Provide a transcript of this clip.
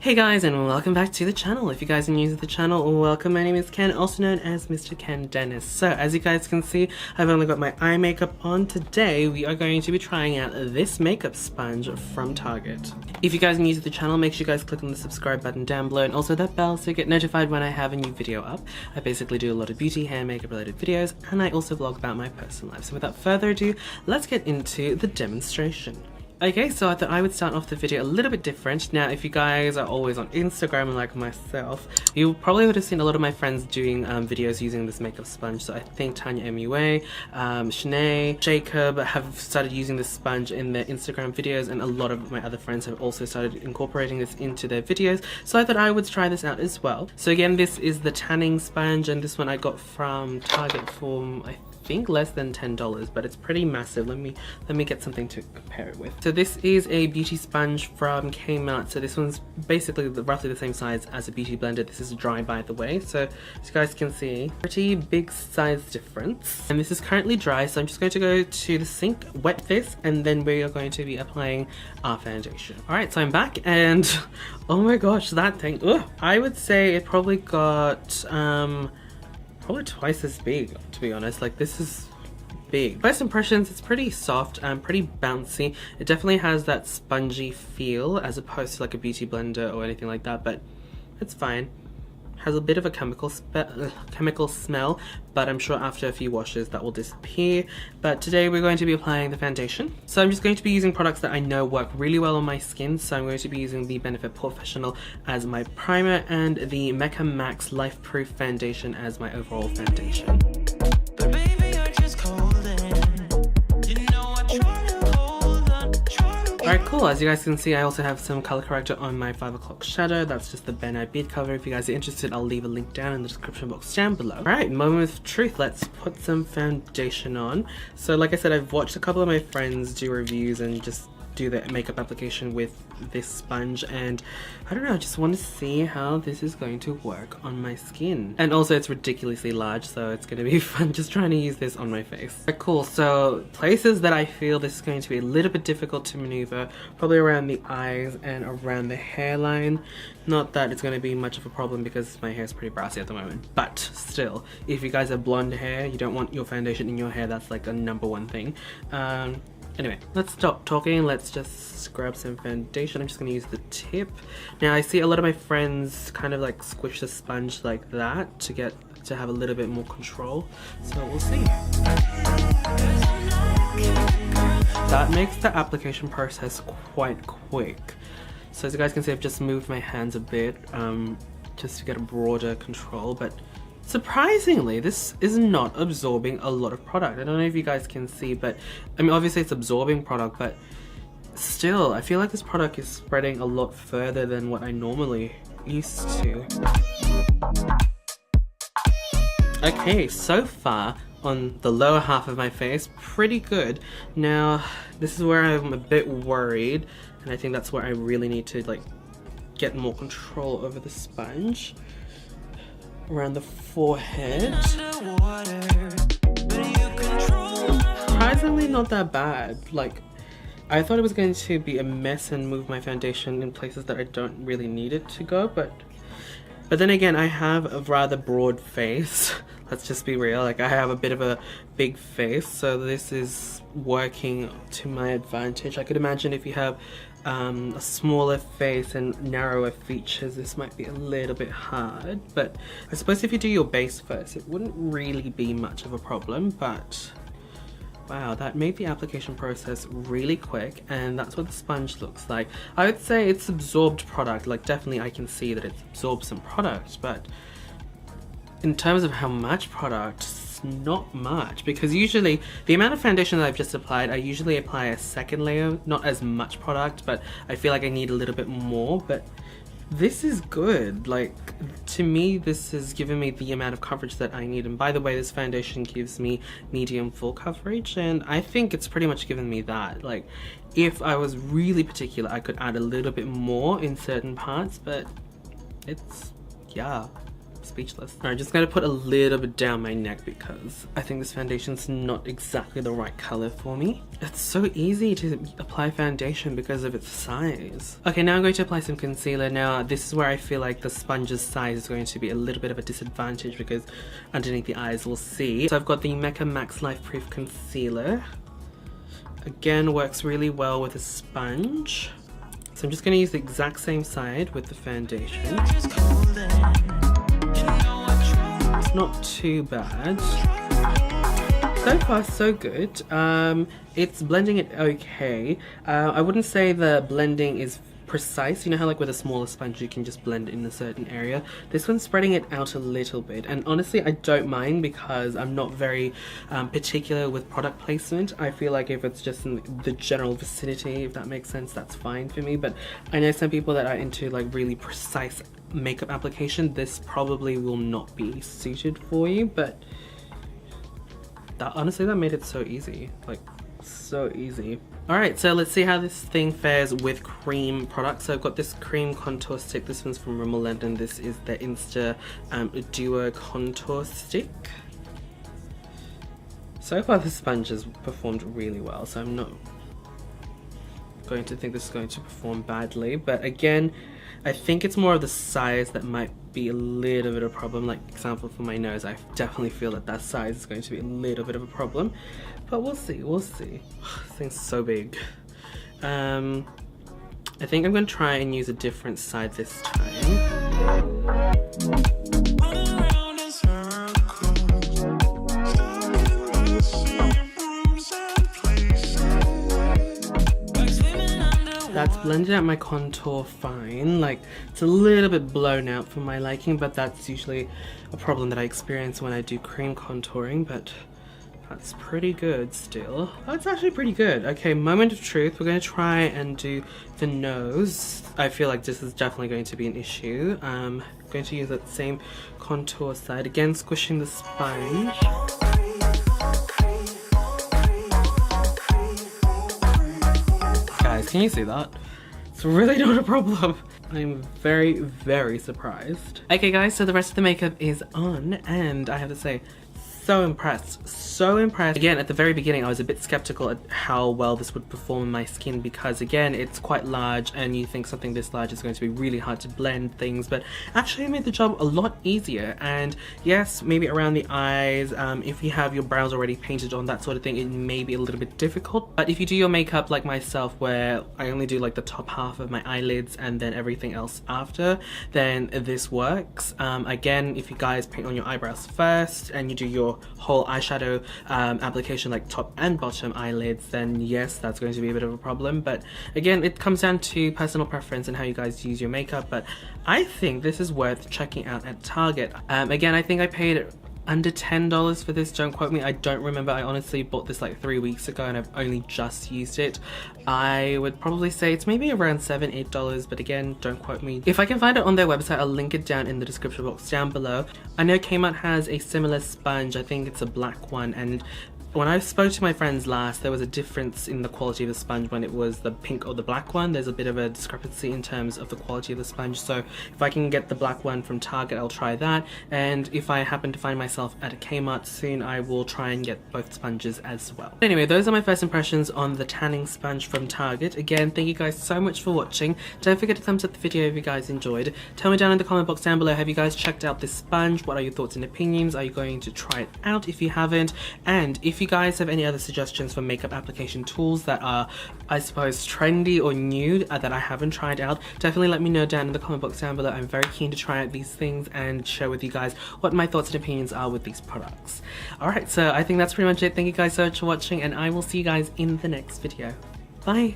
Hey guys, and welcome back to the channel. If you guys are new to the channel, welcome. My name is Ken, also known as MrKenDenis. So as you guys can see, I've only got my eye makeup on. Today we are going to be trying out this makeup sponge from Target. If you guys are new to the channel, make sure you guys click on the subscribe button down below and also that bell so you get notified when I have a new video up. I basically do a lot of beauty, hair, makeup related videos, and I also vlog about my personal life. So without further ado, let's get into the demonstration. Okay, so I thought I would start off the video a little bit different. Now, if you guys are always on Instagram like myself, you probably would have seen a lot of my friends doing videos using this makeup sponge. So I think Tanya MUA, Shanae, Jacob have started using this sponge in their Instagram videos, and a lot of my other friends have also started incorporating this into their videos. So I thought I would try this out as well. So again, this is the tanning sponge, and this one I got from Target for I think less than $10, but it's pretty massive. Let me get something to compare it with. So this is a beauty sponge from Kmart. So this one's basically roughly the same size as a beauty blender. This is dry, by the way, so as you guys can see, pretty big size difference. And this is currently dry, so I'm just going to go to the sink, wet this, and then we are going to be applying our foundation. All right, so I'm back, and oh my gosh, that thing, I would say it probably got probably twice as big, to be honest. Like, this is big. First impressions, it's pretty soft and pretty bouncy. It definitely has that spongy feel as opposed to like a beauty blender or anything like that, but it's fine. Has a bit of a chemical smell, but I'm sure after a few washes that will disappear. But today we're going to be applying the foundation. So I'm just going to be using products that I know work really well on my skin. So I'm going to be using the Benefit Professional as my primer and the Mecca Max Life Proof Foundation as my overall foundation. Alright, cool. As you guys can see, I also have some color corrector on my 5 o'clock shadow. That's just the Ben I bead cover. If you guys are interested, I'll leave a link down in the description box down below. Alright, moment of truth. Let's put some foundation on. So like I said, I've watched a couple of my friends do reviews and just do the makeup application with this sponge, and I don't know, I just want to see how this is going to work on my skin. And also it's ridiculously large, so it's going to be fun just trying to use this on my face. Right, cool. So places that I feel this is going to be a little bit difficult to maneuver, probably around the eyes and around the hairline. Not that it's going to be much of a problem because my hair is pretty brassy at the moment, but still, if you guys have blonde hair, you don't want your foundation in your hair. That's like a #1 thing. Anyway, let's stop talking. Let's just grab some foundation. I'm just going to use the tip. Now, I see a lot of my friends kind of like squish the sponge like that to have a little bit more control. So we'll see. That makes the application process quite quick. So as you guys can see, I've just moved my hands a bit just to get a broader control, but surprisingly, this is not absorbing a lot of product. I don't know if you guys can see, but I mean, obviously it's absorbing product, but still, I feel like this product is spreading a lot further than what I normally used to. Okay, so far on the lower half of my face, pretty good. Now, this is where I'm a bit worried, and I think that's where I really need to like get more control over the sponge. Around the forehead. Surprisingly not that bad. Like, I thought it was going to be a mess and move my foundation in places that I don't really need it to go, but then again, I have a rather broad face. Let's just be real, like I have a bit of a big face, so this is working to my advantage. I could imagine if you have a smaller face and narrower features, this might be a little bit hard, but I suppose if you do your base first, it wouldn't really be much of a problem. But wow, that made the application process really quick, and that's what the sponge looks like. I would say it's absorbed product, like definitely I can see that it's absorbed some product, but in terms of how much product, it's not much, because usually the amount of foundation that I've just applied, I usually apply a second layer, not as much product, but I feel like I need a little bit more. But this is good. Like, to me, this has given me the amount of coverage that I need. And by the way, this foundation gives me medium full coverage, and I think it's pretty much given me that. Like, if I was really particular, I could add a little bit more in certain parts, but it's, yeah, speechless. Alright, just gonna put a little bit down my neck because I think this foundation's not exactly the right color for me. It's so easy to apply foundation because of its size. Okay, now I'm going to apply some concealer. Now this is where I feel like the sponge's size is going to be a little bit of a disadvantage because underneath the eyes we'll see. So I've got the Mecca Max Life Proof Concealer. Again, works really well with a sponge. So I'm just going to use the exact same side with the foundation. It's not too bad. So far, so good. It's blending it okay. I wouldn't say the blending is precise. You know how like with a smaller sponge you can just blend in a certain area? This one's spreading it out a little bit, and honestly I don't mind because I'm not very particular with product placement. I feel like if it's just in the general vicinity, if that makes sense, that's fine for me. But I know some people that are into like really precise makeup application, this probably will not be suited for you, but honestly that made it so easy, like so easy. Alright, so let's see how this thing fares with cream products. So I've got this cream contour stick. This one's from Rimmel London. This is the Insta Duo Contour Stick. So far the sponge has performed really well, so I'm not going to think this is going to perform badly. But again, I think it's more of the size that might be a little bit of a problem. Like example for my nose, I definitely feel that that size is going to be a little bit of a problem. But we'll see, we'll see. This thing's so big. I think I'm going to try and use a different side this time. That's blended out my contour fine. Like, it's a little bit blown out for my liking, but that's usually a problem that I experience when I do cream contouring, but that's pretty good still. That's actually pretty good. Okay, moment of truth. We're going to try and do the nose. I feel like this is definitely going to be an issue. I'm going to use that same contour side. Again, squishing the sponge. Guys, can you see that? It's really not a problem. I'm very, very surprised. Okay guys, so the rest of the makeup is on and I have to say, so impressed, so impressed. Again, at the very beginning I was a bit skeptical at how well this would perform on my skin because again, it's quite large and you think something this large is going to be really hard to blend things, but actually it made the job a lot easier. And yes, maybe around the eyes, if you have your brows already painted on, that sort of thing, it may be a little bit difficult. But if you do your makeup like myself where I only do like the top half of my eyelids and then everything else after, then this works. Again, if you guys paint on your eyebrows first and you do your whole eyeshadow application like top and bottom eyelids, then yes, that's going to be a bit of a problem. But again, it comes down to personal preference and how you guys use your makeup, but I think this is worth checking out at Target. Again, I think I paid under $10 for this, don't quote me, I don't remember. I honestly bought this like 3 weeks ago and I've only just used it. I would probably say it's maybe around $7, $8, but again, don't quote me. If I can find it on their website, I'll link it down in the description box down below. I know Kmart has a similar sponge, I think it's a black one, and when I spoke to my friends last, there was a difference in the quality of the sponge when it was the pink or the black one. There's a bit of a discrepancy in terms of the quality of the sponge, so if I can get the black one from Target, I'll try that. And if I happen to find myself at a Kmart soon, I will try and get both sponges as well. Anyway, those are my first impressions on the tanning sponge from Target. Again, thank you guys so much for watching. Don't forget to thumbs up the video if you guys enjoyed. Tell me down in the comment box down below, have you guys checked out this sponge? What are your thoughts and opinions? Are you going to try it out if you haven't? And if you guys have any other suggestions for makeup application tools that are, I suppose, trendy or new that I haven't tried out, definitely let me know down in the comment box down below. I'm very keen to try out these things and share with you guys what my thoughts and opinions are with these products. Alright, so I think that's pretty much it. Thank you guys so much for watching and I will see you guys in the next video. Bye!